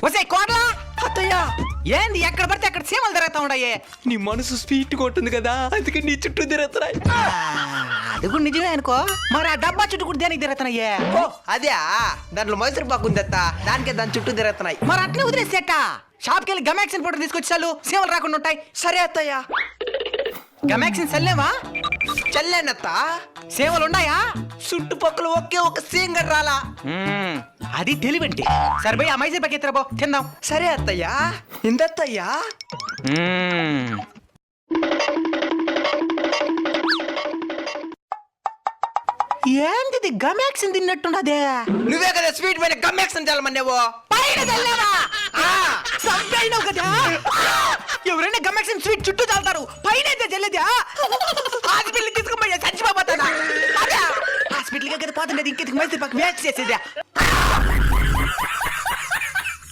వసే కోడలా అత్తయ్య ఏంది ఎక్కడ పడితే అక్కడ సీమలు తిరుగుతా ఉండయే. నీ మనసు స్వీట్ కొట్టుంది కదా, అందుకే నీ చుట్టూ తిరుగుతున్నాయి. అది కూడా నిజమే అనుకో. మరి ఆ డబ్బా చుట్టూ కూడా దేనికి తిరుగుతున్నాయే? ఓ అదే, దాంట్లో మైసూర్ పాకు ఉంది అత్త, దానికే దాని చుట్టూ తిరుగుతున్నాయి. మరి అట్నే వదిలేసేట. షాప్కి వెళ్ళి గమాక్సిన్ పౌడర్ తీసుకొచ్చాలు, సీమలు రాకుండా ఉంటాయి. సరే అత్తయ్య. గమాక్సిన్ చల్లేవా? చల్లానత్త. సీమలు ఉన్నాయా? చుట్టుపక్కల ఒకే ఒక సీంగర్ రాలా. అది తెలివంటే. సరే పోయి ఆ మైసూర్ పాకు ఎత్తరా, తిందాం. సరే అత్తయ్య. ఇందత్తయ్యా. ఏంది గమాక్సిన్ తిన్నట్టున్నదే? నువ్వే కదా స్వీట్ పైన గమ్మెక్షన్ చల్లమన్నావు. పైన చల్లేవా? సంపైనవు కదా. ఎవరైనా గమాక్సిన్ స్వీట్ చుట్టూ చల్లుతారు, పైన అయితే చల్లేదా? హాస్పిటల్ తీసుకుపోయా చచ్చిపోతానా? హాస్పిటల్గా కదా పోతుండేది, ఇంకెందుకు మైసూర్ పాకు వేస్ట్ చేసేదా?